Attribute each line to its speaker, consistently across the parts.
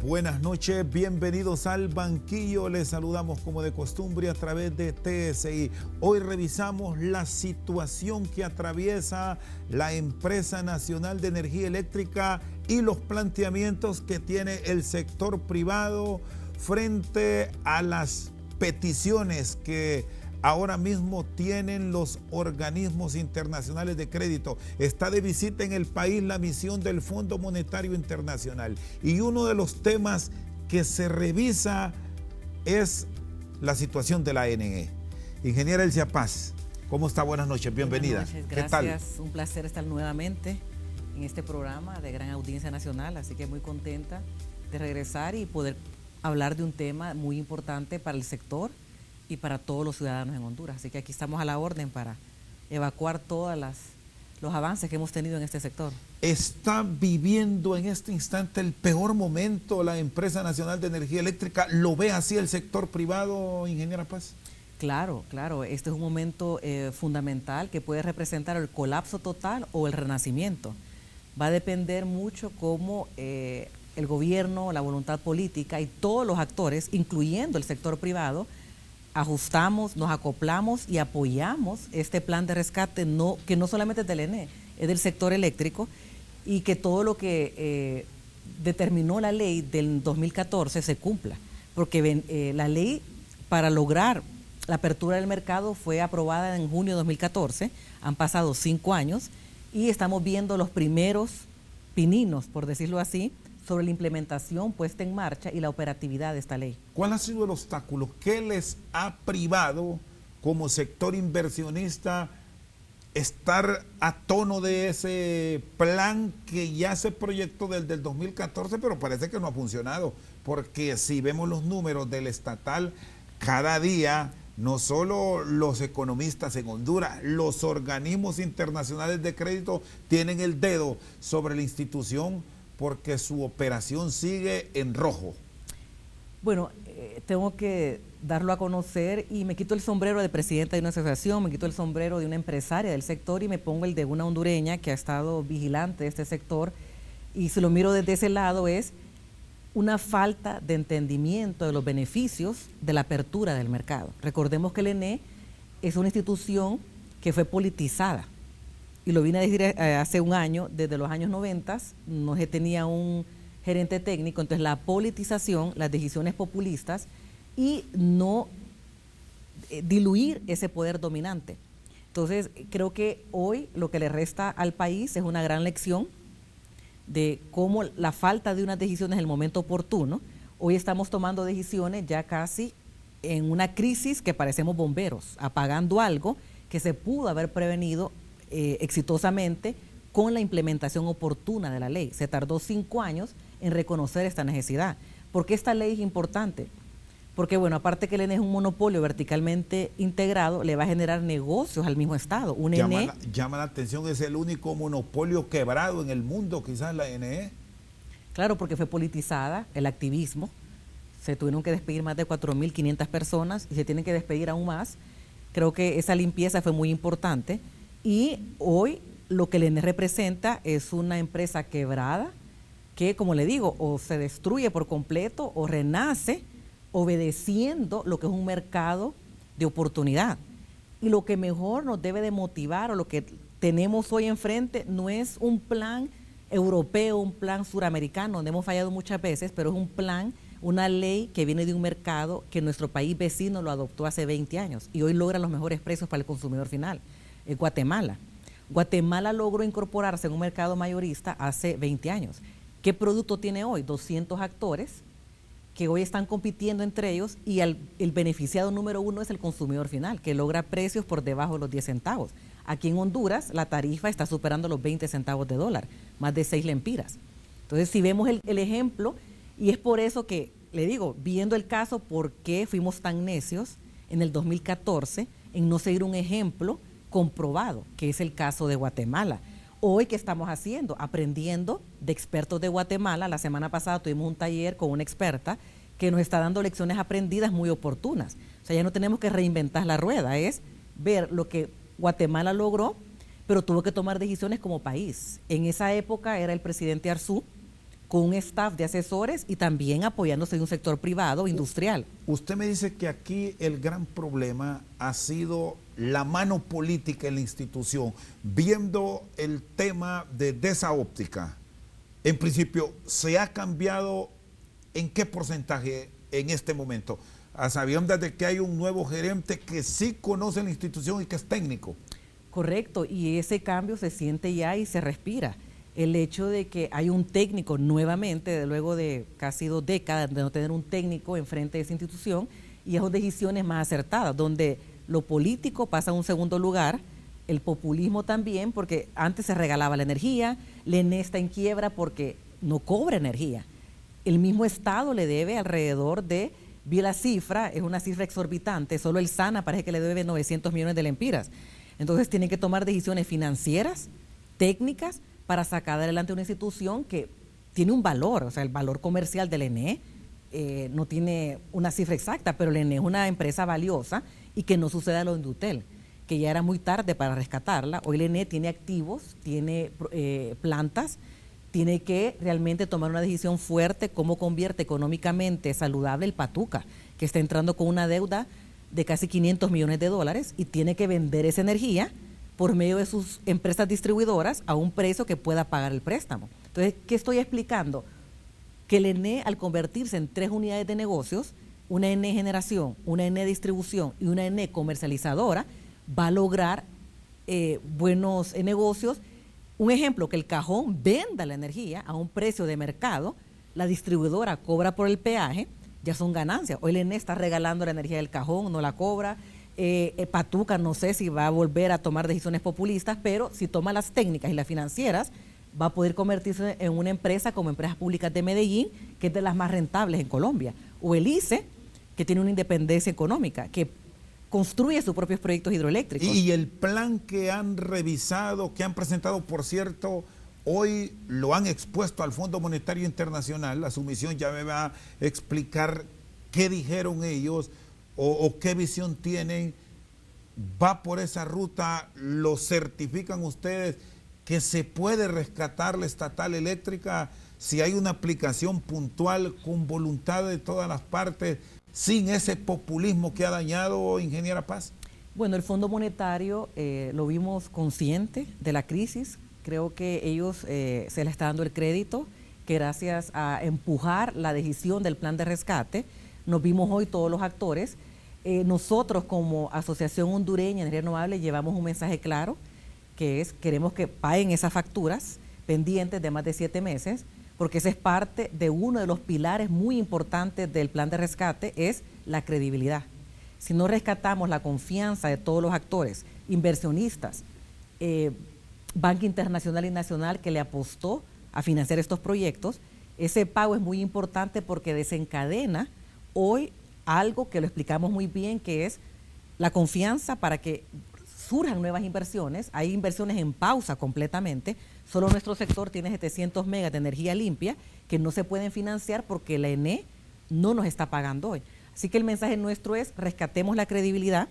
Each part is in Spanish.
Speaker 1: Buenas noches, bienvenidos al banquillo. Les saludamos como de costumbre a través de TSI. Hoy revisamos la situación que atraviesa la Empresa Nacional de Energía Eléctrica y los planteamientos que tiene el sector privado frente a las peticiones que ahora mismo tienen los organismos internacionales de crédito. Está de visita en el país la misión del Fondo Monetario Internacional. Y uno de los temas que se revisa es la situación de la ANE. Ingeniera Elcia Paz, ¿cómo está? Buenas noches, bienvenida.
Speaker 2: Buenas noches, gracias. ¿Qué tal? Un placer estar nuevamente en este programa de gran audiencia nacional, así que muy contenta de regresar y poder hablar de un tema muy importante para el sector y para todos los ciudadanos en Honduras. Así que aquí estamos a la orden para evacuar todos los avances que hemos tenido en este sector.
Speaker 1: ¿Está viviendo en este instante el peor momento la Empresa Nacional de Energía Eléctrica? ¿Lo ve así el sector privado, ingeniera Paz?
Speaker 2: Claro, este es un momento fundamental que puede representar el colapso total o el renacimiento. Va a depender mucho cómo el gobierno, la voluntad política y todos los actores, incluyendo el sector privado, ajustamos, nos acoplamos y apoyamos este plan de rescate, que no solamente es del ENE, es del sector eléctrico, y que todo lo que determinó la ley del 2014 se cumpla, porque la ley para lograr la apertura del mercado fue aprobada en junio de 2014, han pasado 5 años y estamos viendo los primeros pininos, por decirlo así, sobre la implementación puesta en marcha y la operatividad de esta ley.
Speaker 1: ¿Cuál ha sido el obstáculo? ¿Qué les ha privado como sector inversionista estar a tono de ese plan que ya se proyectó desde el 2014, pero parece que no ha funcionado? Porque si vemos los números del estatal, cada día no solo los economistas en Honduras, los organismos internacionales de crédito tienen el dedo sobre la institución porque su operación sigue en rojo.
Speaker 2: Bueno, tengo que darlo a conocer y me quito el sombrero de presidenta de una asociación, me quito el sombrero de una empresaria del sector y me pongo el de una hondureña que ha estado vigilante de este sector, y si lo miro desde ese lado es una falta de entendimiento de los beneficios de la apertura del mercado. Recordemos que el ENE es una institución que fue politizada. Y lo vine a decir hace un año, desde los años 90, no se tenía un gerente técnico, entonces la politización, las decisiones populistas y no diluir ese poder dominante. Entonces creo que hoy lo que le resta al país es una gran lección de cómo la falta de unas decisiones en el momento oportuno. Hoy estamos tomando decisiones ya casi en una crisis que parecemos bomberos, apagando algo que se pudo haber prevenido exitosamente con la implementación oportuna de la ley. Se tardó 5 años en reconocer esta necesidad. ¿Por qué esta ley es importante? Porque, bueno, aparte que el ENE es un monopolio verticalmente integrado, le va a generar negocios al mismo Estado.
Speaker 1: Llama la atención, es el único monopolio quebrado en el mundo, quizás la ANE.
Speaker 2: Claro, porque fue politizada, el activismo. Se tuvieron que despedir más de 4.500 personas y se tienen que despedir aún más. Creo que esa limpieza fue muy importante. Y hoy lo que el ENE representa es una empresa quebrada que, como le digo, o se destruye por completo o renace obedeciendo lo que es un mercado de oportunidad. Y lo que mejor nos debe de motivar, o lo que tenemos hoy enfrente, no es un plan europeo, un plan suramericano, donde hemos fallado muchas veces, pero es un plan, una ley que viene de un mercado que nuestro país vecino lo adoptó hace 20 años y hoy logra los mejores precios para el consumidor final. Guatemala. Guatemala logró incorporarse en un mercado mayorista hace 20 años. ¿Qué producto tiene hoy? 200 actores que hoy están compitiendo entre ellos y el beneficiado número 1 es el consumidor final, que logra precios por debajo de los 10 centavos. Aquí en Honduras la tarifa está superando los 20 centavos de dólar, más de 6 lempiras. Entonces, si vemos el ejemplo, y es por eso que, le digo, viendo el caso, ¿por qué fuimos tan necios en el 2014 en no seguir un ejemplo comprobado, que es el caso de Guatemala? Hoy, ¿qué estamos haciendo? Aprendiendo de expertos de Guatemala. La semana pasada tuvimos un taller con una experta que nos está dando lecciones aprendidas muy oportunas. O sea, ya no tenemos que reinventar la rueda, es ver lo que Guatemala logró, pero tuvo que tomar decisiones como país. En esa época era el presidente Arzú, con un staff de asesores y también apoyándose de un sector privado industrial.
Speaker 1: Usted me dice que aquí el gran problema ha sido la mano política en la institución, viendo el tema desde esa óptica. En principio, ¿se ha cambiado en qué porcentaje en este momento? A sabiendas de que hay un nuevo gerente que sí conoce la institución y que es técnico.
Speaker 2: Correcto, y ese cambio se siente ya y se respira. El hecho de que hay un técnico nuevamente, luego de casi 2 décadas de no tener un técnico enfrente de esa institución, y esas decisiones más acertadas, donde lo político pasa a un segundo lugar, el populismo también, porque antes se regalaba la energía, la ENE está en quiebra porque no cobra energía. El mismo Estado le debe alrededor de, vi la cifra, es una cifra exorbitante, solo el SANA parece que le debe 900 millones de lempiras. Entonces tienen que tomar decisiones financieras, técnicas, para sacar adelante una institución que tiene un valor, o sea, el valor comercial del ENE no tiene una cifra exacta, pero el ENE es una empresa valiosa y que no suceda lo de Indutel, que ya era muy tarde para rescatarla. Hoy el ENE tiene activos, tiene plantas, tiene que realmente tomar una decisión fuerte cómo convierte económicamente saludable el Patuca, que está entrando con una deuda de casi 500 millones de dólares y tiene que vender esa energía por medio de sus empresas distribuidoras a un precio que pueda pagar el préstamo. Entonces, ¿qué estoy explicando? Que el ENE, al convertirse en 3 unidades de negocios, una ENE generación, una ENE distribución y una ENE comercializadora, va a lograr buenos negocios. Un ejemplo, que el cajón venda la energía a un precio de mercado, la distribuidora cobra por el peaje, ya son ganancias. Hoy el ENE está regalando la energía del cajón, no la cobra. Patuca no sé si va a volver a tomar decisiones populistas, pero si toma las técnicas y las financieras, va a poder convertirse en una empresa como Empresas Públicas de Medellín, que es de las más rentables en Colombia. O el ICE, que tiene una independencia económica, que construye sus propios proyectos hidroeléctricos.
Speaker 1: Y el plan que han revisado, que han presentado, por cierto, hoy lo han expuesto al Fondo Monetario Internacional. La sumisión ya me va a explicar qué dijeron ellos o qué visión tienen. ¿Va por esa ruta? ¿Lo certifican ustedes que se puede rescatar la estatal eléctrica si hay una aplicación puntual con voluntad de todas las partes, sin ese populismo que ha dañado, ingeniera Paz?
Speaker 2: Bueno, el Fondo Monetario lo vimos consciente de la crisis. Creo que ellos se le está dando el crédito que gracias a empujar la decisión del plan de rescate, nos vimos hoy todos los actores. Nosotros como Asociación Hondureña de Energía Renovable llevamos un mensaje claro, que es: queremos que paguen esas facturas pendientes de más de 7 meses, porque esa es parte de uno de los pilares muy importantes del plan de rescate, es la credibilidad. Si no rescatamos la confianza de todos los actores, inversionistas, Banco Internacional y Nacional, que le apostó a financiar estos proyectos, ese pago es muy importante porque desencadena hoy algo que lo explicamos muy bien, que es la confianza para que surjan nuevas inversiones. Hay inversiones en pausa completamente. Solo nuestro sector tiene 700 megas de energía limpia que no se pueden financiar porque la ENE no nos está pagando hoy. Así que el mensaje nuestro es: rescatemos la credibilidad.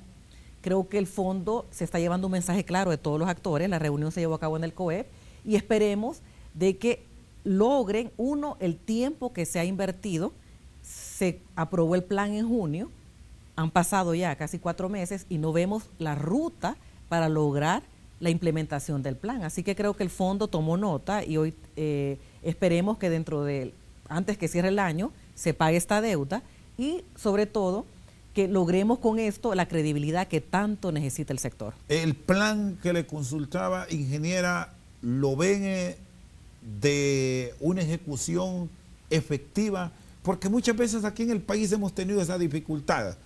Speaker 2: Creo que el fondo se está llevando un mensaje claro de todos los actores. La reunión se llevó a cabo en el COEP y esperemos de que logren, uno, el tiempo que se ha invertido. Se aprobó el plan en junio, han pasado ya casi 4 meses y no vemos la ruta para lograr la implementación del plan. Así que creo que el fondo tomó nota y hoy esperemos que antes que cierre el año, se pague esta deuda y sobre todo que logremos con esto la credibilidad que tanto necesita el sector.
Speaker 1: El plan que le consultaba, ingeniera, ¿lo ven de una ejecución efectiva? Porque muchas veces aquí en el país hemos tenido esa dificultad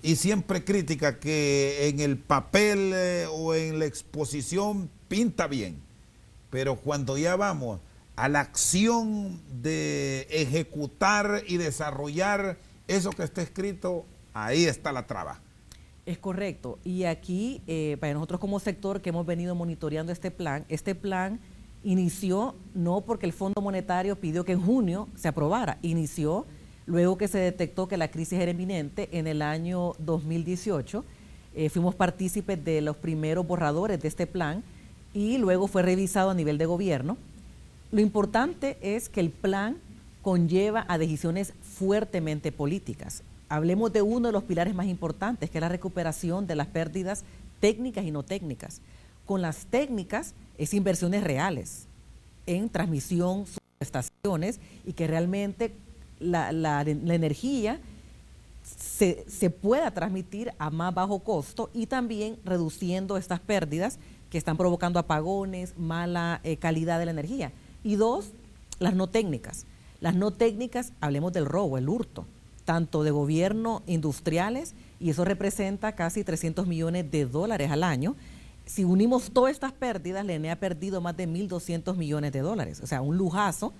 Speaker 1: y siempre crítica que en el papel o en la exposición pinta bien, pero cuando ya vamos a la acción de ejecutar y desarrollar eso que está escrito, ahí está la traba.
Speaker 2: Es correcto. Y aquí, para nosotros como sector que hemos venido monitoreando este plan inició no porque el Fondo Monetario pidió que en junio se aprobara, inició luego que se detectó que la crisis era inminente en el año 2018. Fuimos partícipes de los primeros borradores de este plan y luego fue revisado a nivel de gobierno. Lo importante es que el plan conlleva a decisiones fuertemente políticas. Hablemos de uno de los pilares más importantes, que es la recuperación de las pérdidas técnicas y no técnicas. Con las técnicas es inversiones reales en transmisión, subestaciones, y que realmente la energía se pueda transmitir a más bajo costo y también reduciendo estas pérdidas que están provocando apagones, mala calidad de la energía. Y dos, las no técnicas. Las no técnicas, hablemos del robo, el hurto, tanto de gobierno, industriales, y eso representa casi 300 millones de dólares al año. Si unimos todas estas pérdidas, la ENE ha perdido más de 1.200 millones de dólares. O sea, un lujazo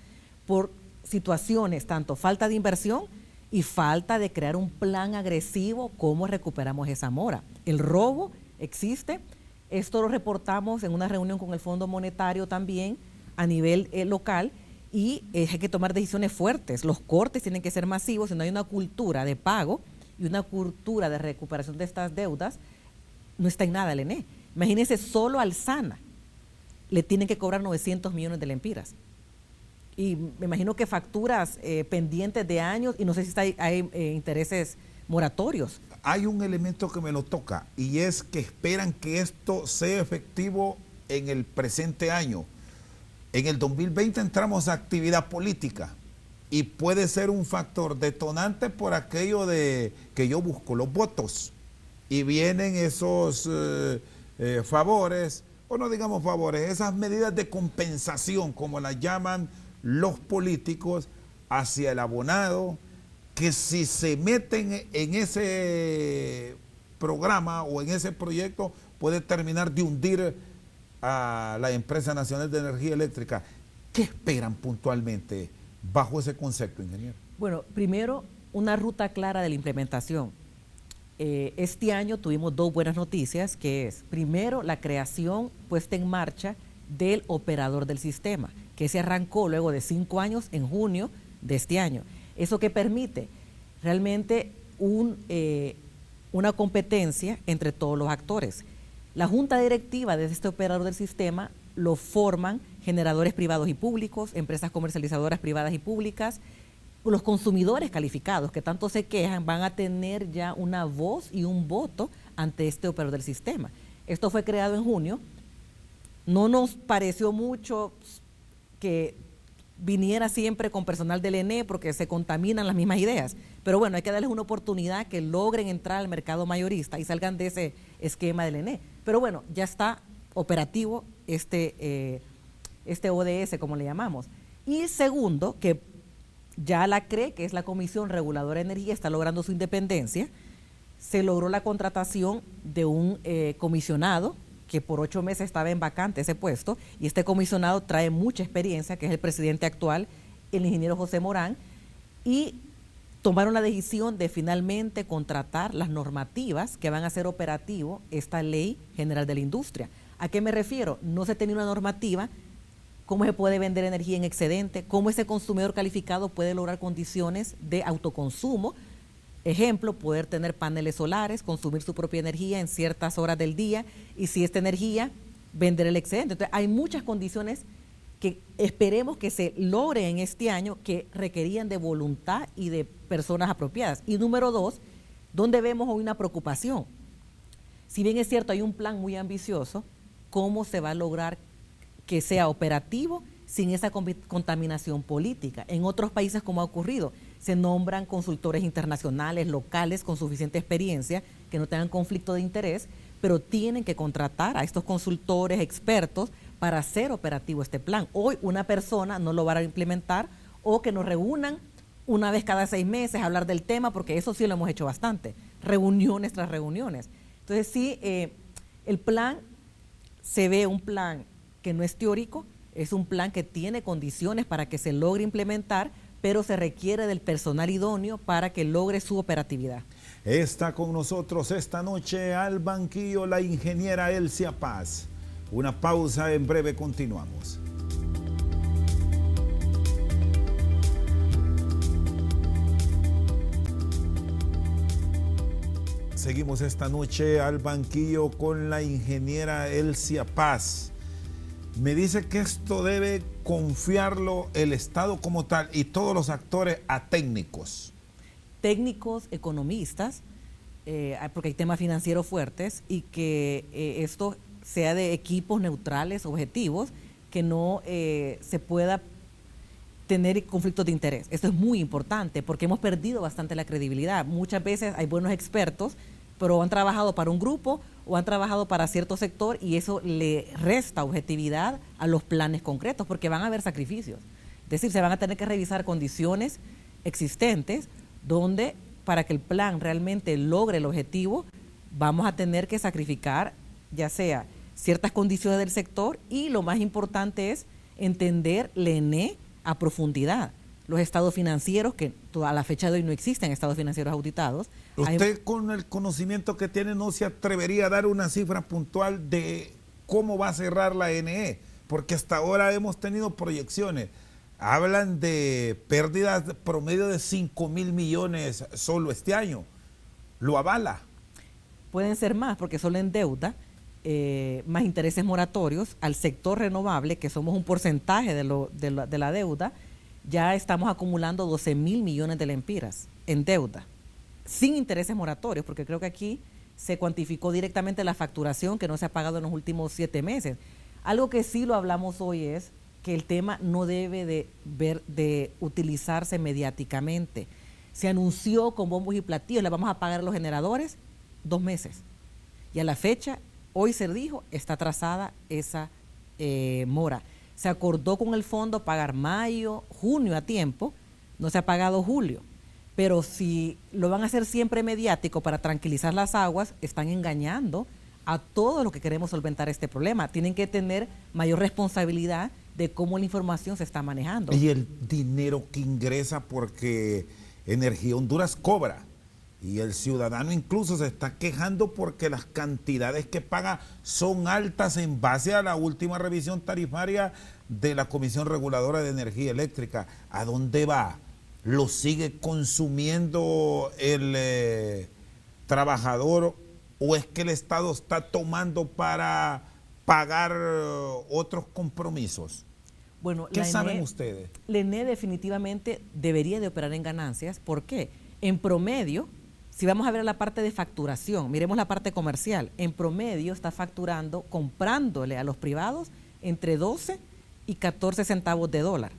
Speaker 2: por situaciones, tanto falta de inversión y falta de crear un plan agresivo, cómo recuperamos esa mora. El robo existe, esto lo reportamos en una reunión con el Fondo Monetario también a nivel local, y hay que tomar decisiones fuertes. Los cortes tienen que ser masivos. Si no hay una cultura de pago y una cultura de recuperación de estas deudas, no está en nada el ENE. Imagínense, solo al SANA le tienen que cobrar 900 millones de lempiras. Y me imagino que facturas pendientes de años, y no sé si hay intereses moratorios.
Speaker 1: Hay un elemento que me lo toca, y es que esperan que esto sea efectivo en el presente año. En el 2020 entramos a actividad política y puede ser un factor detonante por aquello de que yo busco los votos y vienen esos favores, o no digamos favores, esas medidas de compensación, como las llaman los políticos, hacia el abonado, que si se meten en ese programa o en ese proyecto puede terminar de hundir a la Empresa Nacional de Energía Eléctrica. ¿Qué esperan puntualmente bajo ese concepto, ingeniero?
Speaker 2: Bueno, primero, una ruta clara de la implementación. Este año tuvimos dos buenas noticias, que es, primero, la creación, puesta en marcha del operador del sistema, que se arrancó luego de 5 años en junio de este año. Eso que permite realmente una competencia entre todos los actores. La junta directiva de este operador del sistema lo forman generadores privados y públicos, empresas comercializadoras privadas y públicas, los consumidores calificados que tanto se quejan van a tener ya una voz y un voto ante este operador del sistema. Esto fue creado en junio. No nos pareció mucho que viniera siempre con personal del ENE porque se contaminan las mismas ideas. Pero bueno, hay que darles una oportunidad que logren entrar al mercado mayorista y salgan de ese esquema del ENE. Pero bueno, ya está operativo este ODS, como le llamamos. Y segundo, que ya la CRE, que es la Comisión Reguladora de Energía, está logrando su independencia. Se logró la contratación de un comisionado que por 8 meses estaba en vacante ese puesto, y este comisionado trae mucha experiencia, que es el presidente actual, el ingeniero José Morán, y tomaron la decisión de finalmente contratar las normativas que van a hacer operativo esta Ley General de la Industria. ¿A qué me refiero? No se tenía una normativa, cómo se puede vender energía en excedente, cómo ese consumidor calificado puede lograr condiciones de autoconsumo. Ejemplo, poder tener paneles solares, consumir su propia energía en ciertas horas del día, y si esta energía, vender el excedente. Entonces, hay muchas condiciones que esperemos que se logren en este año, que requerían de voluntad y de personas apropiadas. Y número 2, donde vemos hoy una preocupación. Si bien es cierto, hay un plan muy ambicioso, ¿cómo se va a lograr que sea operativo sin esa contaminación política? En otros países, como ha ocurrido, se nombran consultores internacionales, locales, con suficiente experiencia, que no tengan conflicto de interés, pero tienen que contratar a estos consultores expertos para hacer operativo este plan. Hoy una persona no lo va a implementar, o que nos reúnan una vez cada 6 meses a hablar del tema, porque eso sí lo hemos hecho bastante, reuniones tras reuniones. Entonces sí, el plan se ve un plan que no es teórico, es un plan que tiene condiciones para que se logre implementar, pero se requiere del personal idóneo para que logre su operatividad.
Speaker 1: Está con nosotros esta noche al banquillo la ingeniera Elsia Paz. Una pausa, en breve continuamos. Seguimos esta noche al banquillo con la ingeniera Elsia Paz. Me dice que esto debe confiarlo el Estado como tal y todos los actores a técnicos.
Speaker 2: Técnicos, economistas, porque hay temas financieros fuertes, y que esto sea de equipos neutrales, objetivos, que no se pueda tener conflictos de interés. Esto es muy importante porque hemos perdido bastante la credibilidad. Muchas veces hay buenos expertos, pero han trabajado para un grupo o han trabajado para cierto sector, y eso le resta objetividad a los planes concretos, porque van a haber sacrificios. Es decir, se van a tener que revisar condiciones existentes donde, para que el plan realmente logre el objetivo, vamos a tener que sacrificar ya sea ciertas condiciones del sector, y lo más importante es entender el ENE a profundidad. Los estados financieros, que a la fecha de hoy no existen estados financieros auditados.
Speaker 1: Usted, con el conocimiento que tiene, no se atrevería a dar una cifra puntual de cómo va a cerrar la NE, porque hasta ahora hemos tenido proyecciones. Hablan de pérdidas promedio de 5.000 millones solo este año. ¿Lo avala?
Speaker 2: Pueden ser más, porque solo en deuda, más intereses moratorios al sector renovable, que somos un porcentaje de la deuda, ya estamos acumulando 12.000 millones de lempiras en deuda, sin intereses moratorios, porque creo que aquí se cuantificó directamente la facturación que no se ha pagado en los últimos 7 meses. Algo que sí lo hablamos hoy es que el tema no debe de utilizarse mediáticamente. Se anunció con bombos y platillos, le vamos a pagar a los generadores 2 meses. Y a la fecha, hoy se dijo, está atrasada esa mora. Se acordó con el fondo pagar mayo, junio a tiempo, no se ha pagado julio. Pero si lo van a hacer siempre mediático para tranquilizar las aguas, están engañando a todos los que queremos solventar este problema. Tienen que tener mayor responsabilidad de cómo la información se está manejando.
Speaker 1: Y el dinero que ingresa, porque Energía Honduras cobra, y el ciudadano incluso se está quejando porque las cantidades que paga son altas en base a la última revisión tarifaria de la Comisión Reguladora de Energía Eléctrica. ¿A dónde va? ¿Lo sigue consumiendo el trabajador, o es que el Estado está tomando para pagar otros compromisos?
Speaker 2: Bueno,
Speaker 1: ¿Qué saben ustedes?
Speaker 2: La ENE definitivamente debería de operar en ganancias. ¿Por qué? En promedio, si vamos a ver la parte de facturación, miremos la parte comercial, en promedio está facturando, comprándole a los privados entre 12 y 14 centavos de dólar,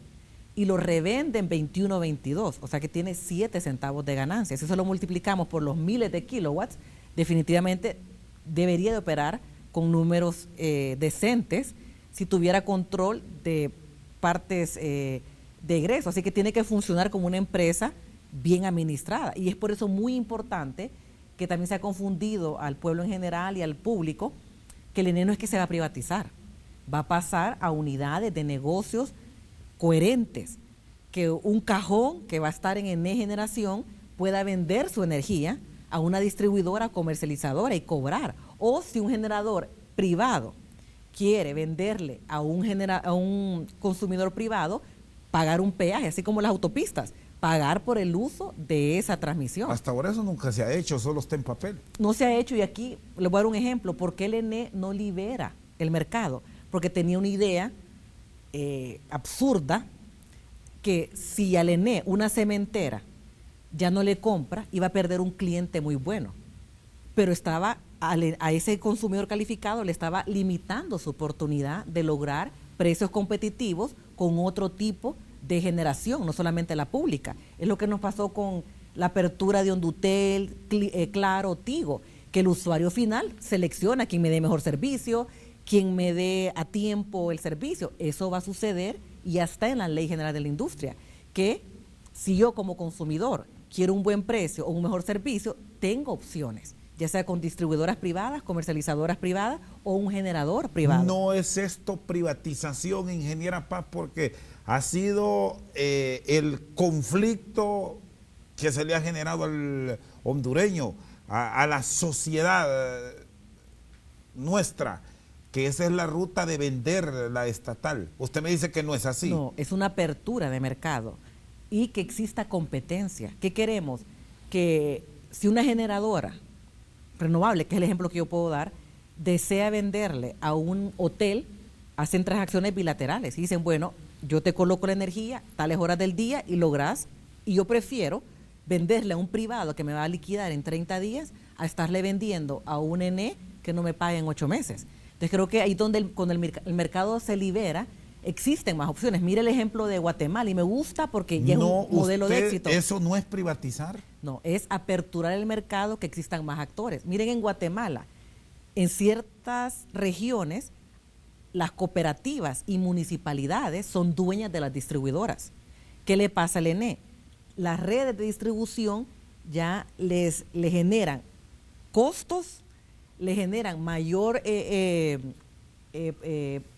Speaker 2: y lo revende en 21 o 22, o sea que tiene 7 centavos de ganancia. Si eso lo multiplicamos por los miles de kilowatts, definitivamente debería de operar con números decentes si tuviera control de partes de egreso. Así que tiene que funcionar como una empresa bien administrada, y es por eso muy importante, que también se ha confundido al pueblo en general y al público, que el ENE no es que se va a privatizar, va a pasar a unidades de negocios coherentes, que un cajón que va a estar en ENE Generación pueda vender su energía a una distribuidora comercializadora y cobrar, o si un generador privado quiere venderle a un consumidor privado, pagar un peaje, así como las autopistas, pagar por el uso de esa transmisión.
Speaker 1: Hasta ahora eso nunca se ha hecho, solo está en papel.
Speaker 2: No se ha hecho, y aquí les voy a dar un ejemplo. ¿Por qué el ENE no libera el mercado? Porque tenía una idea absurda, que si al ENE una cementera ya no le compra, iba a perder un cliente muy bueno. Pero estaba a ese consumidor calificado le estaba limitando su oportunidad de lograr precios competitivos con otro tipo de generación, no solamente la pública. Es lo que nos pasó con la apertura de Hondutel, Claro, Tigo, que el usuario final selecciona quién me dé mejor servicio, quién me dé a tiempo el servicio. Eso va a suceder, y ya está en la Ley General de la Industria, que si yo como consumidor quiero un buen precio o un mejor servicio, tengo opciones, ya sea con distribuidoras privadas, comercializadoras privadas o un generador privado.
Speaker 1: No es esto privatización, ingeniera Paz, porque ha sido el conflicto que se le ha generado al hondureño, a la sociedad nuestra, que esa es la ruta de vender la estatal. Usted me dice que no es así.
Speaker 2: No, es una apertura de mercado y que exista competencia. ¿Qué queremos? Que si una generadora renovable, que es el ejemplo que yo puedo dar, desea venderle a un hotel hacen transacciones bilaterales y dicen, bueno, yo te coloco la energía tales horas del día y logras, y yo prefiero venderle a un privado que me va a liquidar en 30 días a estarle vendiendo a un ENE que no me pague en 8 meses. Entonces creo que ahí donde cuando el mercado se libera, existen más opciones. Mire el ejemplo de Guatemala y me gusta porque ya es un modelo de éxito.
Speaker 1: ¿Eso no es privatizar?
Speaker 2: No, es aperturar el mercado, que existan más actores. Miren en Guatemala, en ciertas regiones, las cooperativas y municipalidades son dueñas de las distribuidoras. ¿Qué le pasa al ENE? Las redes de distribución ya les generan costos, le generan mayor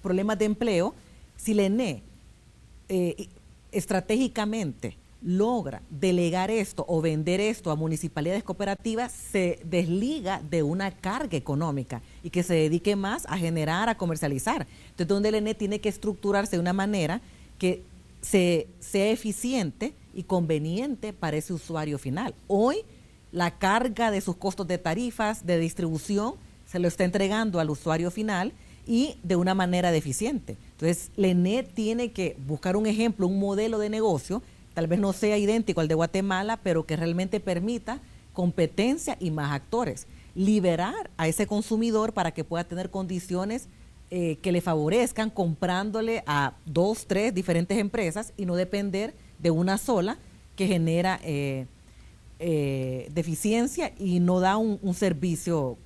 Speaker 2: problemas de empleo. Si el ENE estratégicamente logra delegar esto o vender esto a municipalidades cooperativas, se desliga de una carga económica y que se dedique más a generar, a comercializar. Entonces, donde el ENE tiene que estructurarse de una manera que sea eficiente y conveniente para ese usuario final. Hoy, la carga de sus costos de tarifas, de distribución, se lo está entregando al usuario final y de una manera deficiente. Entonces, el ENE tiene que buscar un ejemplo, un modelo de negocio, tal vez no sea idéntico al de Guatemala, pero que realmente permita competencia y más actores. Liberar a ese consumidor para que pueda tener condiciones que le favorezcan comprándole a 2, 3 diferentes empresas y no depender de una sola que genera deficiencia y no da un servicio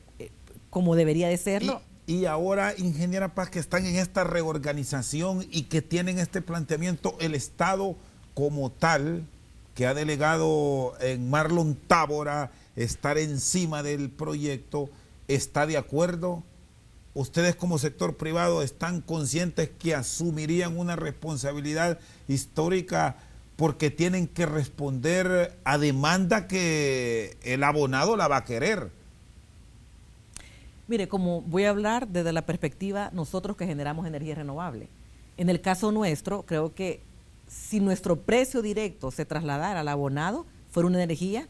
Speaker 2: como debería de serlo.
Speaker 1: Y ahora, ingeniera Paz, que están en esta reorganización y que tienen este planteamiento, el Estado como tal, que ha delegado en Marlon Tábora estar encima del proyecto, ¿está de acuerdo? ¿Ustedes como sector privado están conscientes que asumirían una responsabilidad histórica porque tienen que responder a demanda que el abonado la va a querer?
Speaker 2: Mire, como voy a hablar desde la perspectiva nosotros que generamos energía renovable. En el caso nuestro, creo que si nuestro precio directo se trasladara al abonado, fuera una energía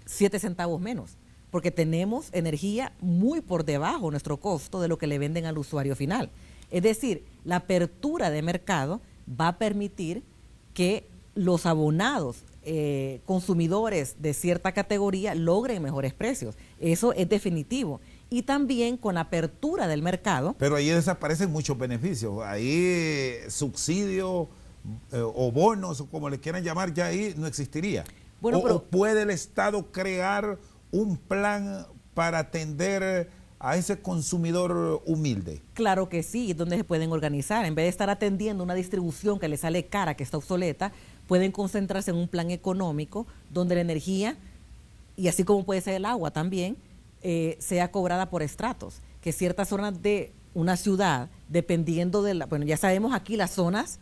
Speaker 2: 7 centavos menos, porque tenemos energía muy por debajo de nuestro costo de lo que le venden al usuario final. Es decir, la apertura de mercado va a permitir que los abonados, consumidores de cierta categoría, logren mejores precios. Eso es definitivo. Y también con la apertura del mercado.
Speaker 1: Pero ahí desaparecen muchos beneficios. Ahí subsidio o bonos, o como le quieran llamar, ya ahí no existiría. Bueno, ¿O puede el Estado crear un plan para atender a ese consumidor humilde?
Speaker 2: Claro que sí, donde se pueden organizar. En vez de estar atendiendo una distribución que le sale cara, que está obsoleta, pueden concentrarse en un plan económico donde la energía, y así como puede ser el agua también, sea cobrada por estratos, que ciertas zonas de una ciudad, dependiendo de bueno, ya sabemos aquí las zonas,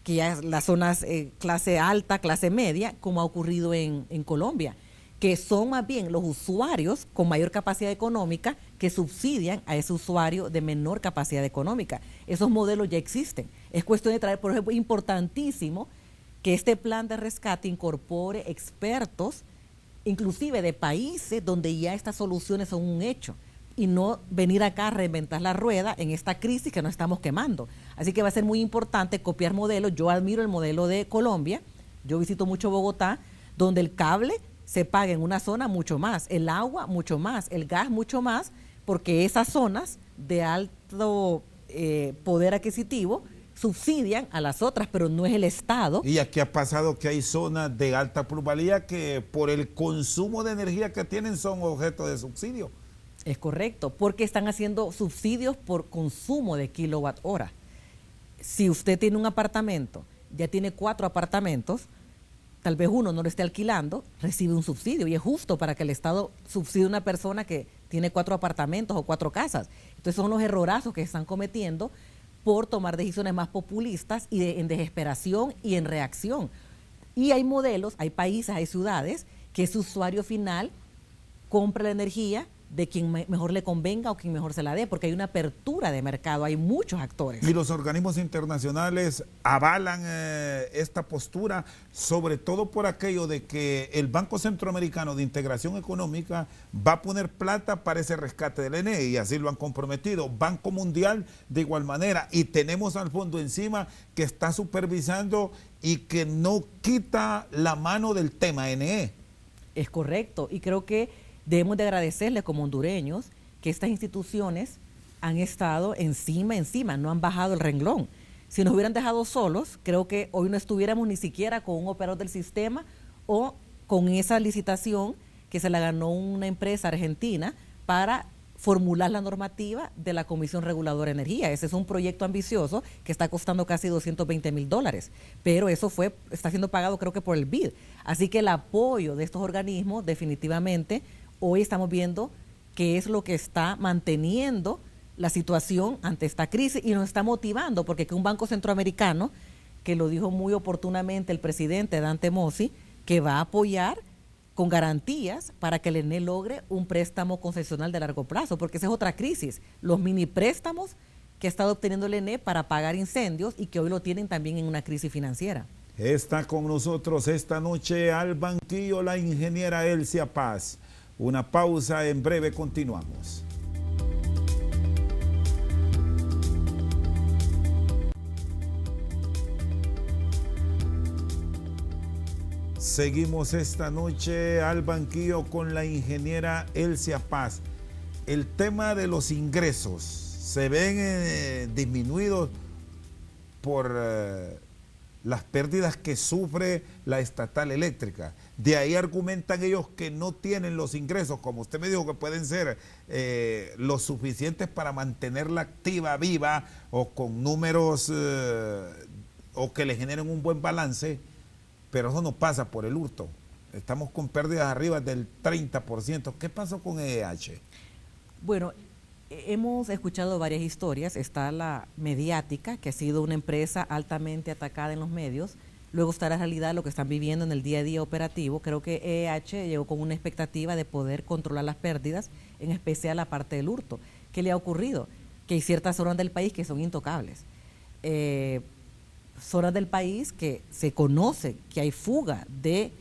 Speaker 2: que ya las zonas clase alta, clase media, como ha ocurrido en Colombia, que son más bien los usuarios con mayor capacidad económica que subsidian a ese usuario de menor capacidad económica. Esos modelos ya existen. Es cuestión de traer, por ejemplo, importantísimo que este plan de rescate incorpore expertos inclusive de países donde ya estas soluciones son un hecho y no venir acá a reinventar la rueda en esta crisis que nos estamos quemando. Así que va a ser muy importante copiar modelos. Yo admiro el modelo de Colombia, yo visito mucho Bogotá, donde el cable se paga en una zona mucho más, el agua mucho más, el gas mucho más, porque esas zonas de alto poder adquisitivo subsidian a las otras, pero no es el Estado.
Speaker 1: Y aquí ha pasado que hay zonas de alta plusvalía que por el consumo de energía que tienen son objeto de subsidio.
Speaker 2: Es correcto, porque están haciendo subsidios por consumo de kilowatt hora. Si usted tiene un apartamento, ya tiene 4 apartamentos, tal vez uno no lo esté alquilando, recibe un subsidio y es justo para que el Estado subsidie a una persona que tiene 4 apartamentos o 4 casas. Entonces son los errorazos que están cometiendo por tomar decisiones más populistas y en desesperación y en reacción. Y hay modelos, hay países, hay ciudades que su usuario final compra la energía de quien mejor le convenga o quien mejor se la dé, porque hay una apertura de mercado, hay muchos actores.
Speaker 1: Y los organismos internacionales avalan esta postura, sobre todo por aquello de que el Banco Centroamericano de Integración Económica va a poner plata para ese rescate del ENE, y así lo han comprometido. Banco Mundial de igual manera, y tenemos al fondo encima que está supervisando y que no quita la mano del tema ENE.
Speaker 2: Es correcto, y creo que debemos de agradecerle como hondureños que estas instituciones han estado encima, no han bajado el renglón. Si nos hubieran dejado solos, creo que hoy no estuviéramos ni siquiera con un operador del sistema o con esa licitación que se la ganó una empresa argentina para formular la normativa de la Comisión Reguladora de Energía. Ese es un proyecto ambicioso que está costando casi $220,000, pero eso está siendo pagado creo que por el BID. Así que el apoyo de estos organismos definitivamente hoy estamos viendo qué es lo que está manteniendo la situación ante esta crisis y nos está motivando, porque que un banco centroamericano, que lo dijo muy oportunamente el presidente Dante Mossi, que va a apoyar con garantías para que el ENE logre un préstamo concesional de largo plazo, porque esa es otra crisis, los mini préstamos que ha estado obteniendo el ENE para pagar incendios y que hoy lo tienen también en una crisis financiera.
Speaker 1: Está con nosotros esta noche al banquillo la ingeniera Elsia Paz. Una pausa, en breve continuamos. Seguimos esta noche al banquillo con la ingeniera Elsia Paz. El tema de los ingresos se ven disminuidos por las pérdidas que sufre la estatal eléctrica. De ahí argumentan ellos que no tienen los ingresos, como usted me dijo, que pueden ser los suficientes para mantenerla activa, viva, o con números o que le generen un buen balance, pero eso no pasa por el hurto. Estamos con pérdidas arriba del 30%. ¿Qué pasó con EEH?
Speaker 2: Bueno, hemos escuchado varias historias. Está la mediática, que ha sido una empresa altamente atacada en los medios. Luego está la realidad, lo que están viviendo en el día a día operativo. Creo que EEH llegó con una expectativa de poder controlar las pérdidas, en especial la parte del hurto. ¿Qué le ha ocurrido? Que hay ciertas zonas del país que son intocables. Zonas del país que se conoce que hay fuga de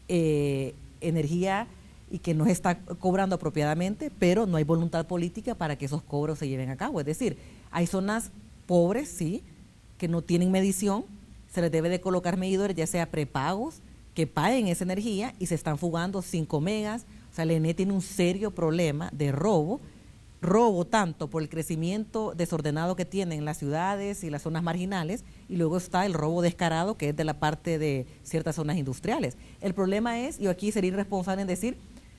Speaker 2: energía y que no se está cobrando apropiadamente, pero no hay voluntad política para que esos cobros se lleven a cabo. Es decir, hay zonas pobres, sí, que no tienen medición, se les debe de colocar medidores, ya sea prepagos, que paguen esa energía y se están fugando 5 megas. O sea, el ENE tiene un serio problema de robo tanto por el crecimiento desordenado que tienen en las ciudades y las zonas marginales, y luego está el robo descarado que es de la parte de ciertas zonas industriales. El problema es, yo aquí sería irresponsable en decir,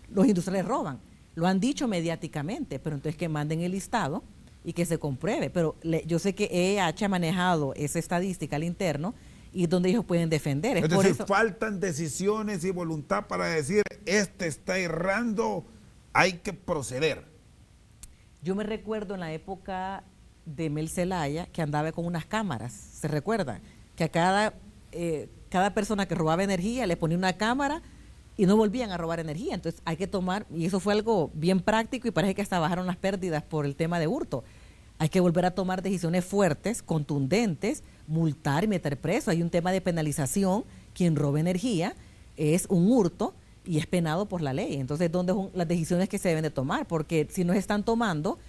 Speaker 2: los industriales roban, lo han dicho mediáticamente, pero entonces que manden el listado y que se compruebe, pero yo sé que EEH ha manejado esa estadística al interno y donde ellos pueden defender.
Speaker 1: Es decir, faltan decisiones y voluntad para decir, este está errando, hay que proceder.
Speaker 2: Yo me recuerdo en la época de Mel Zelaya que andaba con unas cámaras, ¿se recuerda? Que a cada persona que robaba energía le ponía una cámara y no volvían a robar energía. Entonces hay que tomar, y eso fue algo bien práctico y parece que hasta bajaron las pérdidas por el tema de hurto. Hay que volver a tomar decisiones fuertes, contundentes, multar y meter preso. Hay un tema de penalización, quien roba energía es un hurto y es penado por la ley. Entonces, ¿dónde son las decisiones que se deben de tomar? Porque si no se están tomando,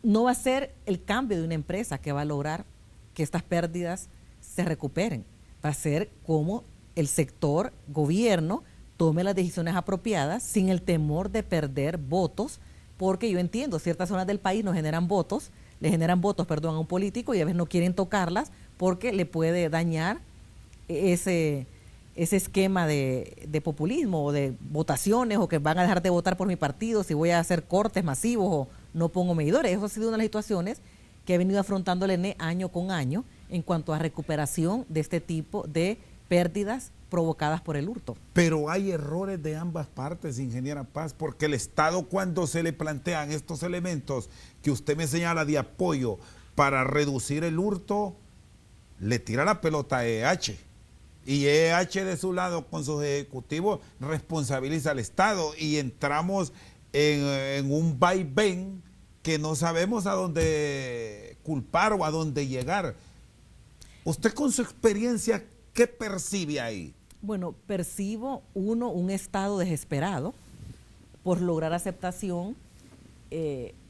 Speaker 2: no va a ser el cambio de una empresa que va a lograr que estas pérdidas se recuperen. Va a ser como el sector gobierno tome las decisiones apropiadas sin el temor de perder votos, porque yo entiendo, ciertas zonas del país le generan votos a un político y a veces no quieren tocarlas porque le puede dañar ese esquema de populismo o de votaciones, o que van a dejar de votar por mi partido si voy a hacer cortes masivos o no pongo medidores. Eso ha sido una de las situaciones que ha venido afrontando el ENE año con año en cuanto a recuperación de este tipo de pérdidas provocadas por el hurto.
Speaker 1: Pero hay errores de ambas partes, ingeniera Paz, porque el Estado, cuando se le plantean estos elementos que usted me señala de apoyo para reducir el hurto, le tira la pelota a EEH. Y EEH de su lado con sus ejecutivos responsabiliza al Estado, y entramos en un vaivén que no sabemos a dónde culpar o a dónde llegar. Usted con su experiencia, ¿qué percibe ahí?
Speaker 2: Bueno, percibo un estado desesperado por lograr aceptación.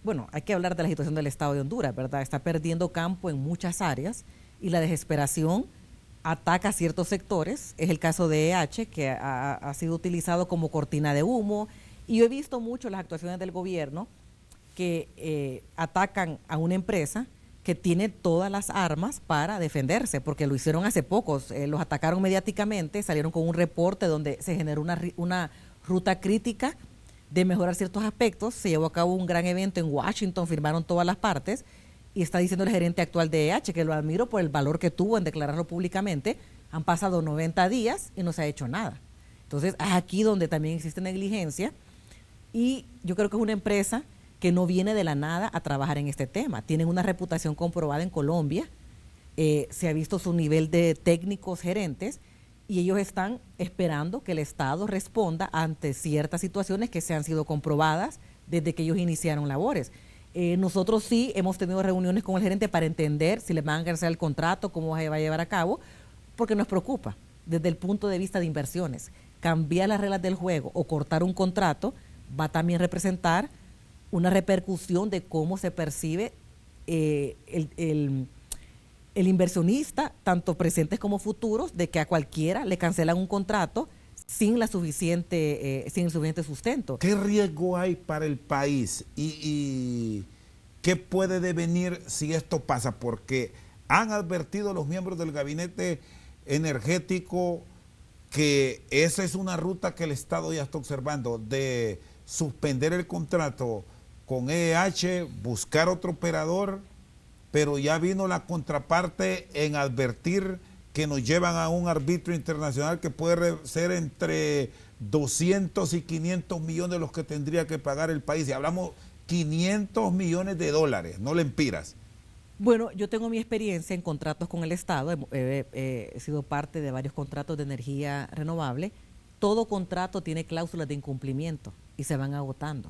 Speaker 2: Bueno, hay que hablar de la situación del Estado de Honduras, ¿verdad? Está perdiendo campo en muchas áreas y la desesperación ataca a ciertos sectores. Es el caso de EH, que ha sido utilizado como cortina de humo. Y yo he visto mucho las actuaciones del gobierno que atacan a una empresa que tiene todas las armas para defenderse, porque lo hicieron hace pocos, los atacaron mediáticamente, salieron con un reporte donde se generó una ruta crítica de mejorar ciertos aspectos, se llevó a cabo un gran evento en Washington, firmaron todas las partes, y está diciendo el gerente actual de EH, que lo admiro por el valor que tuvo en declararlo públicamente. Han pasado 90 días y no se ha hecho nada. Entonces, es aquí donde también existe negligencia, y yo creo que es una empresa que no viene de la nada a trabajar en este tema. Tienen una reputación comprobada en Colombia, se ha visto su nivel de técnicos gerentes y ellos están esperando que el Estado responda ante ciertas situaciones que se han sido comprobadas desde que ellos iniciaron labores. Nosotros sí hemos tenido reuniones con el gerente para entender si le van a cancelar el contrato, cómo se va a llevar a cabo, porque nos preocupa desde el punto de vista de inversiones. Cambiar las reglas del juego o cortar un contrato va a también representar una repercusión de cómo se percibe el inversionista, tanto presentes como futuros, de que a cualquiera le cancelan un contrato sin el suficiente sustento.
Speaker 1: ¿Qué riesgo hay para el país y qué puede devenir si esto pasa? Porque han advertido los miembros del gabinete energético que esa es una ruta que el Estado ya está observando, de suspender el contrato con EH, buscar otro operador, pero ya vino la contraparte en advertir que nos llevan a un arbitrio internacional que puede ser entre 200 y 500 millones los que tendría que pagar el país. Y hablamos 500 millones de dólares, no lempiras.
Speaker 2: Bueno, yo tengo mi experiencia en contratos con el Estado, he sido parte de varios contratos de energía renovable. Todo contrato tiene cláusulas de incumplimiento y se van agotando.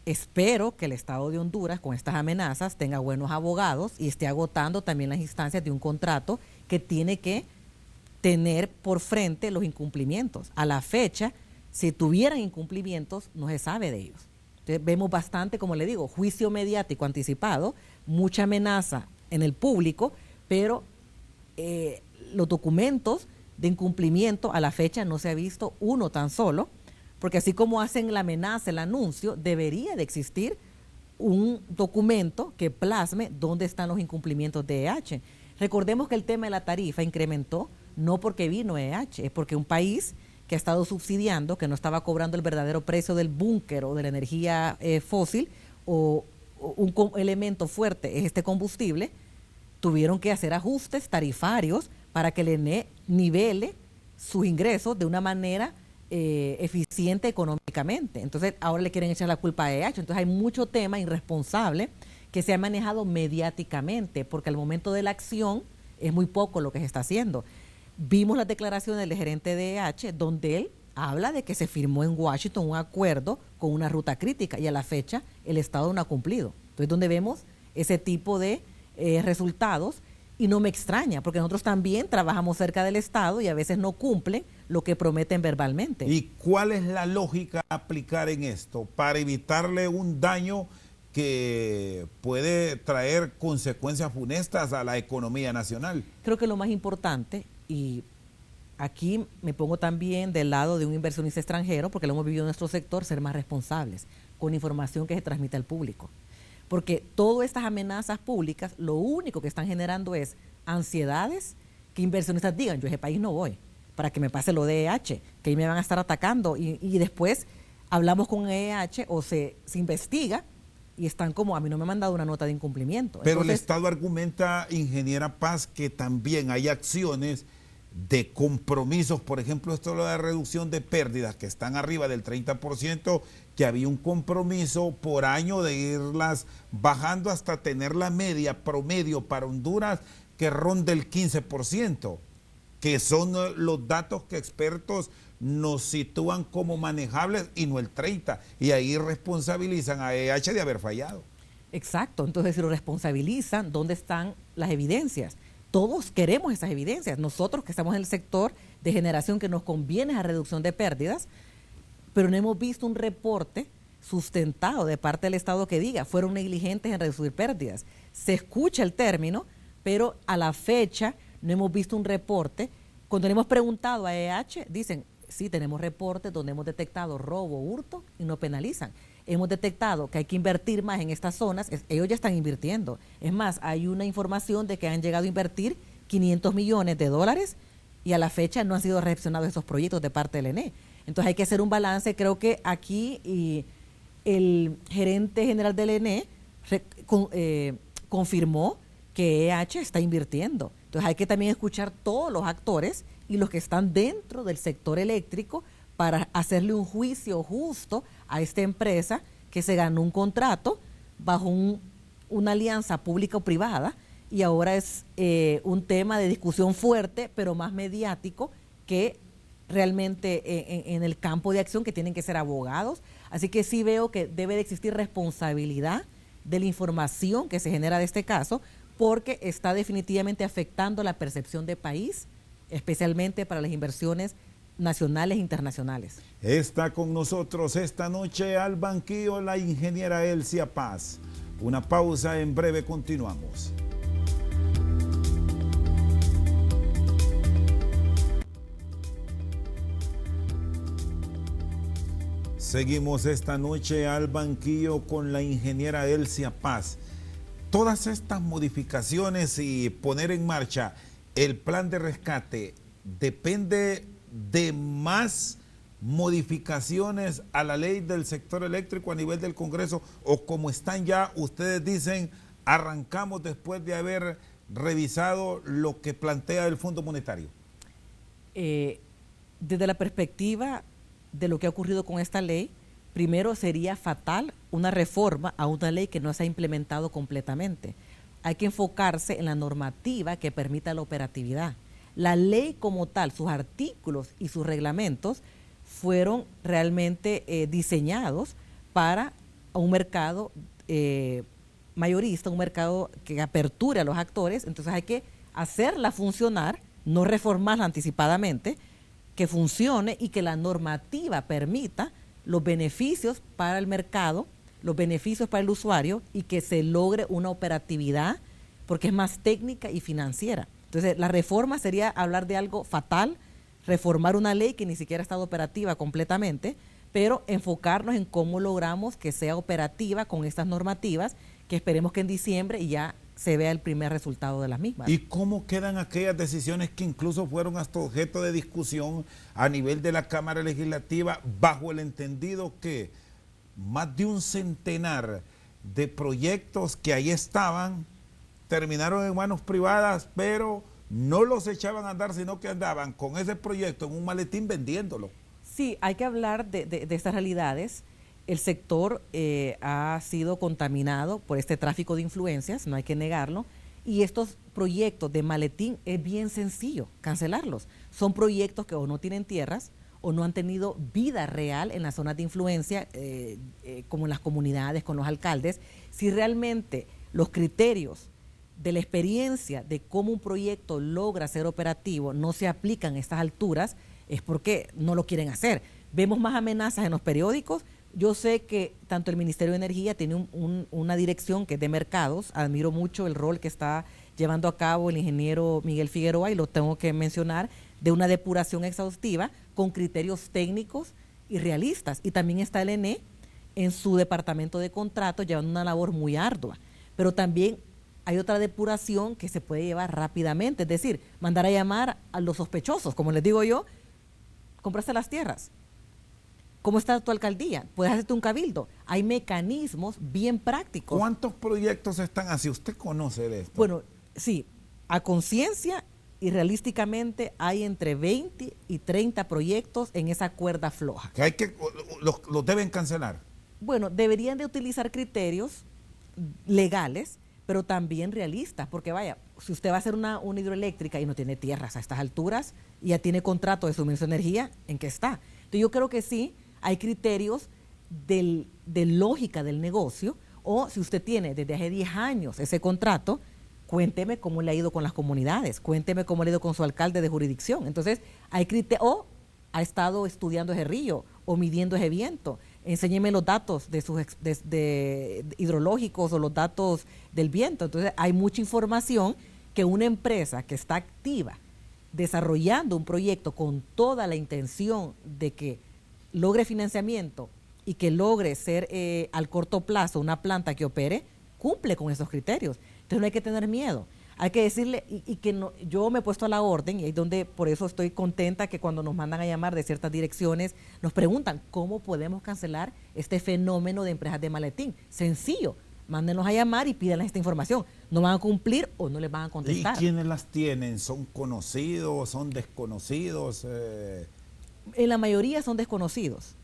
Speaker 2: Espero que el Estado de Honduras, con estas amenazas, tenga buenos abogados y esté agotando también las instancias de un contrato que tiene que tener por frente los incumplimientos. A la fecha, si tuvieran incumplimientos, no se sabe de ellos. Entonces, vemos bastante, como le digo, juicio mediático anticipado, mucha amenaza en el público, pero los documentos de incumplimiento a la fecha no se ha visto uno tan solo, porque así como hacen la amenaza, el anuncio, debería de existir un documento que plasme dónde están los incumplimientos de EH. Recordemos que el tema de la tarifa incrementó no porque vino EH, es porque un país que ha estado subsidiando, que no estaba cobrando el verdadero precio del búnker o de la energía fósil, o un elemento fuerte es este combustible, tuvieron que hacer ajustes tarifarios para que el ENE nivele sus ingresos de una manera eficiente económicamente. Entonces ahora le quieren echar la culpa a EH. Entonces hay mucho tema irresponsable que se ha manejado mediáticamente, porque al momento de la acción es muy poco lo que se está haciendo. Vimos las declaraciones del gerente de EH, donde él habla de que se firmó en Washington un acuerdo con una ruta crítica y a la fecha el Estado no ha cumplido. Entonces, donde vemos ese tipo de resultados, y no me extraña, porque nosotros también trabajamos cerca del Estado y a veces no cumplen lo que prometen verbalmente.
Speaker 1: ¿Y cuál es la lógica a aplicar en esto para evitarle un daño que puede traer consecuencias funestas a la economía nacional?
Speaker 2: Creo que lo más importante, y aquí me pongo también del lado de un inversionista extranjero, porque lo hemos vivido en nuestro sector, ser más responsables con información que se transmite al público. Porque todas estas amenazas públicas, lo único que están generando es ansiedades, que inversionistas digan, yo a ese país no voy, para que me pase lo de EH, que ahí me van a estar atacando, y después hablamos con EH o se investiga, y están como, a mí no me han mandado una nota de incumplimiento.
Speaker 1: Pero entonces, el Estado argumenta, ingeniera Paz, que también hay acciones de compromisos, por ejemplo, esto de la reducción de pérdidas que están arriba del 30%, que había un compromiso por año de irlas bajando hasta tener la media promedio para Honduras que ronde el 15%, que son los datos que expertos nos sitúan como manejables y no el 30%. Y ahí responsabilizan a EH de haber fallado.
Speaker 2: Exacto, entonces si lo responsabilizan, ¿dónde están las evidencias? Todos queremos esas evidencias. Nosotros que estamos en el sector de generación que nos conviene a reducción de pérdidas, pero no hemos visto un reporte sustentado de parte del Estado que diga fueron negligentes en reducir pérdidas. Se escucha el término, pero a la fecha no hemos visto un reporte. Cuando le hemos preguntado a EH, dicen, sí, tenemos reportes donde hemos detectado robo, hurto y no penalizan. Hemos detectado que hay que invertir más en estas zonas, ellos ya están invirtiendo. Es más, hay una información de que han llegado a invertir 500 millones de dólares y a la fecha no han sido recepcionados esos proyectos de parte del ENE. Entonces hay que hacer un balance. Creo que aquí el gerente general del ENE confirmó que EH está invirtiendo. Entonces hay que también escuchar todos los actores y los que están dentro del sector eléctrico para hacerle un juicio justo a esta empresa que se ganó un contrato bajo una alianza público-privada y ahora es un tema de discusión fuerte, pero más mediático que realmente en el campo de acción, que tienen que ser abogados. Así que sí veo que debe de existir responsabilidad de la información que se genera de este caso, porque está definitivamente afectando la percepción de país, especialmente para las inversiones nacionales e internacionales.
Speaker 1: Está con nosotros esta noche al banquillo la ingeniera Elcia Paz. Una pausa, en breve continuamos. Seguimos esta noche al banquillo con la ingeniera Elcia Paz. Todas estas modificaciones y poner en marcha el plan de rescate depende de más modificaciones a la ley del sector eléctrico a nivel del Congreso, o como están ya, ustedes dicen, arrancamos después de haber revisado lo que plantea el Fondo Monetario.
Speaker 2: Desde la perspectiva de lo que ha ocurrido con esta ley, primero sería fatal una reforma a una ley que no se ha implementado completamente. Hay que enfocarse en la normativa que permita la operatividad. La ley como tal, sus artículos y sus reglamentos fueron realmente diseñados para un mercado mayorista, un mercado que aperture a los actores. Entonces hay que hacerla funcionar, no reformarla anticipadamente, que funcione y que la normativa permita los beneficios para el mercado, los beneficios para el usuario y que se logre una operatividad, porque es más técnica y financiera. Entonces, la reforma sería hablar de algo fatal, reformar una ley que ni siquiera ha estado operativa completamente, pero enfocarnos en cómo logramos que sea operativa con estas normativas, que esperemos que en diciembre ya se vea el primer resultado de las mismas.
Speaker 1: ¿Y cómo quedan aquellas decisiones que incluso fueron hasta objeto de discusión a nivel de la Cámara Legislativa, bajo el entendido que más de un centenar de proyectos que ahí estaban terminaron en manos privadas, pero no los echaban a andar, sino que andaban con ese proyecto en un maletín vendiéndolo?
Speaker 2: Sí, hay que hablar de estas realidades. El sector ha sido contaminado por este tráfico de influencias, no hay que negarlo, y estos proyectos de maletín es bien sencillo cancelarlos. Son proyectos que o no tienen tierras o no han tenido vida real en las zonas de influencia, como en las comunidades, con los alcaldes. Si realmente los criterios de la experiencia de cómo un proyecto logra ser operativo no se aplican a estas alturas, es porque no lo quieren hacer. Vemos más amenazas en los periódicos. Yo sé que tanto el Ministerio de Energía tiene una dirección que es de mercados. Admiro mucho el rol que está llevando a cabo el ingeniero Miguel Figueroa, y lo tengo que mencionar, de una depuración exhaustiva con criterios técnicos y realistas. Y también está el ENE en su departamento de contratos llevando una labor muy ardua. Pero también hay otra depuración que se puede llevar rápidamente, es decir, mandar a llamar a los sospechosos, como les digo yo. ¿Compraste las tierras? ¿Cómo está tu alcaldía? ¿Puedes hacerte un cabildo? Hay mecanismos bien prácticos.
Speaker 1: ¿Cuántos proyectos están así? ¿Usted conoce de esto?
Speaker 2: Bueno, sí, a conciencia y realísticamente hay entre 20 y 30 proyectos en esa cuerda floja.
Speaker 1: Que los deben cancelar.
Speaker 2: Bueno, deberían de utilizar criterios legales, pero también realistas, porque vaya, si usted va a hacer una hidroeléctrica y no tiene tierras a estas alturas y ya tiene contrato de suministro de energía, ¿en qué está? Entonces yo creo que sí, hay criterios de lógica del negocio, o si usted tiene desde hace 10 años ese contrato, cuénteme cómo le ha ido con las comunidades, cuénteme cómo le ha ido con su alcalde de jurisdicción. Entonces, hay criterios, o ha estado estudiando ese río o midiendo ese viento. Enséñeme los datos de sus de hidrológicos o los datos del viento. Entonces, hay mucha información que una empresa que está activa desarrollando un proyecto con toda la intención de que logre financiamiento y que logre ser al corto plazo una planta que opere, cumple con esos criterios. Entonces no hay que tener miedo. Hay que decirle, y que no, yo me he puesto a la orden, y es donde por eso estoy contenta que cuando nos mandan a llamar de ciertas direcciones, nos preguntan cómo podemos cancelar este fenómeno de empresas de maletín. Sencillo, mándenos a llamar y pídanles esta información. No van a cumplir o no les van a contestar.
Speaker 1: ¿Y quiénes las tienen? ¿Son conocidos? ¿Son desconocidos?
Speaker 2: En la mayoría son desconocidos.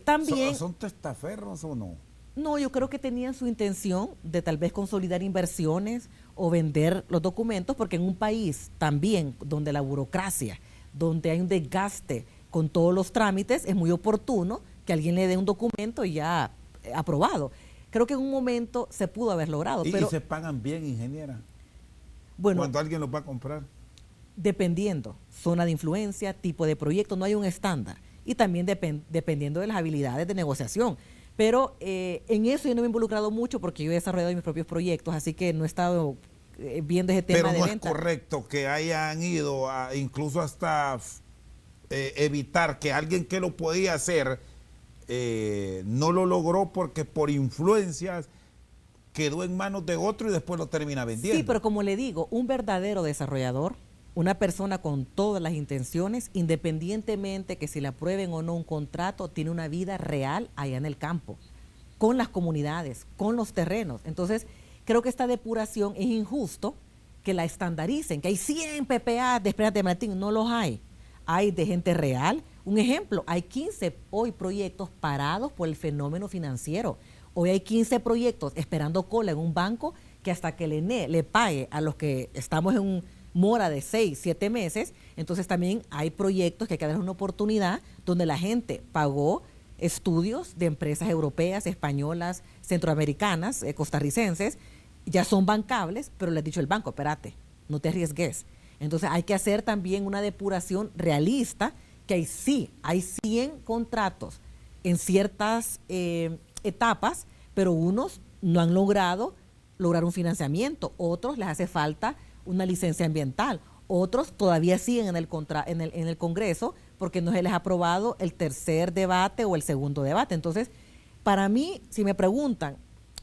Speaker 2: También
Speaker 1: ¿Son testaferros o no?
Speaker 2: No, yo creo que tenían su intención de tal vez consolidar inversiones o vender los documentos, porque en un país también donde la burocracia, donde hay un desgaste con todos los trámites, es muy oportuno que alguien le dé un documento ya aprobado. Creo que en un momento se pudo haber logrado.
Speaker 1: ¿Y
Speaker 2: pero
Speaker 1: se pagan bien, ingeniera?
Speaker 2: Bueno,
Speaker 1: cuando alguien los va a comprar.
Speaker 2: Dependiendo, zona de influencia, tipo de proyecto, no hay un estándar. Y también dependiendo de las habilidades de negociación. Pero en eso yo no me he involucrado mucho porque yo he desarrollado mis propios proyectos, así que no he estado viendo ese tema de venta.
Speaker 1: Pero no es correcto que hayan ido incluso hasta evitar que alguien que lo podía hacer no lo logró porque por influencias quedó en manos de otro y después lo termina vendiendo.
Speaker 2: Sí, pero como le digo, un verdadero desarrollador, una persona con todas las intenciones, independientemente que si le aprueben o no un contrato, tiene una vida real allá en el campo, con las comunidades, con los terrenos. Entonces, creo que esta depuración es injusto que la estandaricen, que hay 100 PPA de empresas de maletín, no los hay. Hay de gente real. Un ejemplo, hay 15 hoy proyectos parados por el fenómeno financiero. Hoy hay 15 proyectos esperando cola en un banco que hasta que el ENE le pague a los que estamos en un mora de 6, 7 meses, entonces también hay proyectos que hay que dar una oportunidad donde la gente pagó estudios de empresas europeas, españolas, centroamericanas, costarricenses, ya son bancables, pero le ha dicho el banco, espérate, no te arriesgues. Entonces hay que hacer también una depuración realista, que hay 100 contratos en ciertas etapas, pero unos no han lograr un financiamiento, otros les hace falta una licencia ambiental, otros todavía siguen en el Congreso porque no se les ha aprobado el tercer debate o el segundo debate. Entonces, para mí, si me preguntan,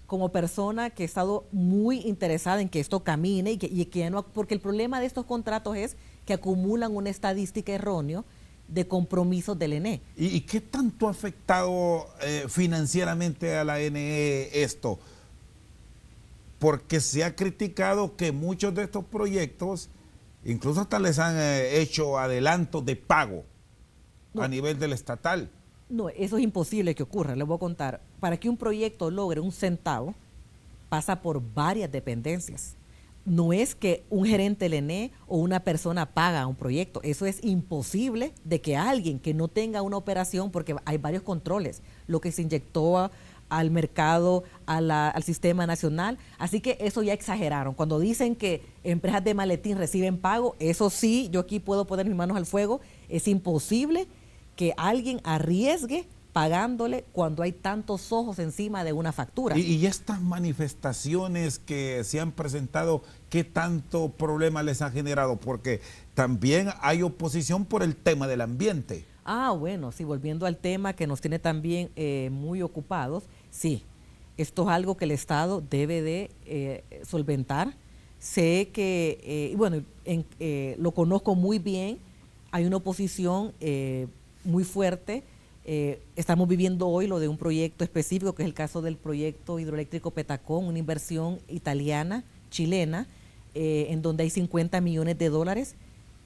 Speaker 2: como persona que he estado muy interesada en que esto camine y que no, porque el problema de estos contratos es que acumulan una estadística errónea de compromisos del ENE.
Speaker 1: ¿Y qué tanto ha afectado financieramente a la NE esto? Porque se ha criticado que muchos de estos proyectos, incluso hasta les han hecho adelantos de pago a nivel del estatal.
Speaker 2: No, eso es imposible que ocurra, les voy a contar. Para que un proyecto logre un centavo, pasa por varias dependencias. No es que un gerente del ENE o una persona paga un proyecto. Eso es imposible de que alguien que no tenga una operación, porque hay varios controles, lo que se inyectó al mercado, al sistema nacional. Así que eso ya exageraron. Cuando dicen que empresas de maletín reciben pago, eso sí, yo aquí puedo poner mis manos al fuego. Es imposible que alguien arriesgue pagándole cuando hay tantos ojos encima de una factura.
Speaker 1: Y estas manifestaciones que se han presentado, ¿qué tanto problema les ha generado? Porque también hay oposición por el tema del ambiente.
Speaker 2: Bueno, sí, volviendo al tema que nos tiene también muy ocupados, sí, esto es algo que el Estado debe de solventar. Sé que, lo conozco muy bien, hay una oposición muy fuerte. Estamos viviendo hoy lo de un proyecto específico, que es el caso del proyecto hidroeléctrico Petacón, una inversión italiana, chilena, en donde hay 50 millones de dólares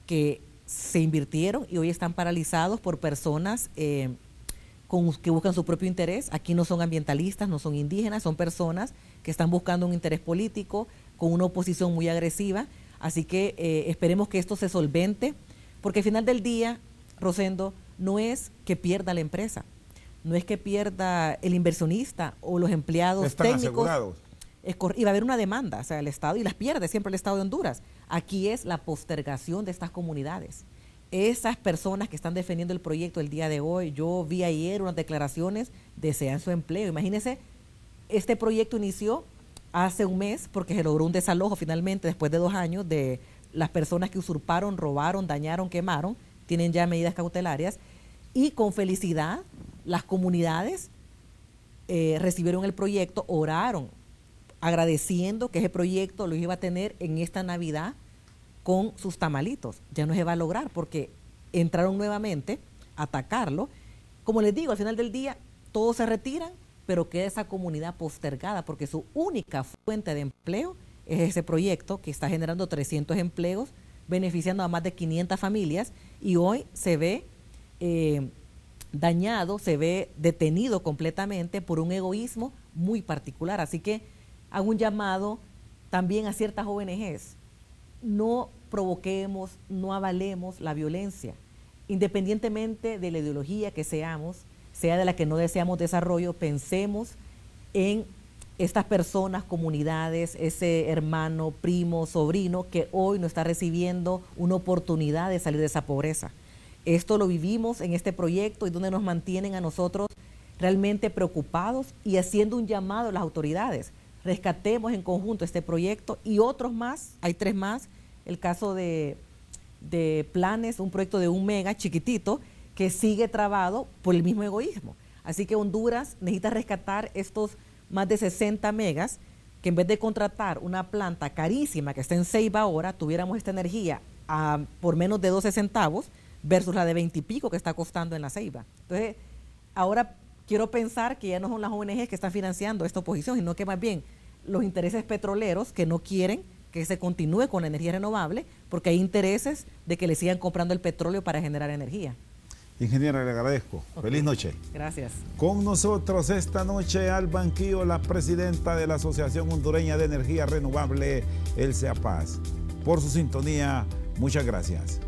Speaker 2: que se invirtieron y hoy están paralizados por personas que buscan su propio interés. Aquí no son ambientalistas, no son indígenas, son personas que están buscando un interés político con una oposición muy agresiva. Así que esperemos que esto se solvente, porque al final del día, Rosendo, no es que pierda la empresa, no es que pierda el inversionista o los empleados
Speaker 1: están
Speaker 2: técnicos.
Speaker 1: Asegurados.
Speaker 2: Y va a haber una demanda, o sea, el Estado, y las pierde siempre el Estado de Honduras. Aquí es la postergación de estas comunidades. Esas personas que están defendiendo el proyecto el día de hoy, yo vi ayer unas declaraciones, desean su empleo. Imagínense, este proyecto inició hace un mes porque se logró un desalojo finalmente después de 2 años de las personas que usurparon, robaron, dañaron, quemaron, tienen ya medidas cautelarias, y con felicidad las comunidades recibieron el proyecto, oraron, agradeciendo que ese proyecto lo iba a tener en esta Navidad con sus tamalitos. Ya no se va a lograr porque entraron nuevamente a atacarlo. Como les digo, al final del día todos se retiran, pero queda esa comunidad postergada porque su única fuente de empleo es ese proyecto que está generando 300 empleos, beneficiando a más de 500 familias, y hoy se ve dañado, se ve detenido completamente por un egoísmo muy particular. Así que hago un llamado también a ciertas ONGs. No provoquemos, no avalemos la violencia, independientemente de la ideología que seamos, sea de la que no deseamos desarrollo. Pensemos en estas personas, comunidades, ese hermano, primo, sobrino que hoy no está recibiendo una oportunidad de salir de esa pobreza. Esto lo vivimos en este proyecto y donde nos mantienen a nosotros realmente preocupados y haciendo un llamado a las autoridades. Rescatemos en conjunto este proyecto y otros más, hay 3 más, el caso de Planes, un proyecto de 1 mega chiquitito que sigue trabado por el mismo egoísmo. Así que Honduras necesita rescatar estos más de 60 megas, que en vez de contratar una planta carísima que está en Ceiba ahora, tuviéramos esta energía por menos de 12 centavos versus la de 20 y pico que está costando en la Ceiba. Entonces, ahora quiero pensar que ya no son las ONGs que están financiando esta oposición, sino que más bien los intereses petroleros que no quieren que se continúe con la energía renovable, porque hay intereses de que le sigan comprando el petróleo para generar energía.
Speaker 1: Ingeniera, le agradezco. Okay. Feliz noche.
Speaker 2: Gracias.
Speaker 1: Con nosotros esta noche al banquillo la presidenta de la Asociación Hondureña de Energía Renovable, Elsa Paz. Por su sintonía, muchas gracias.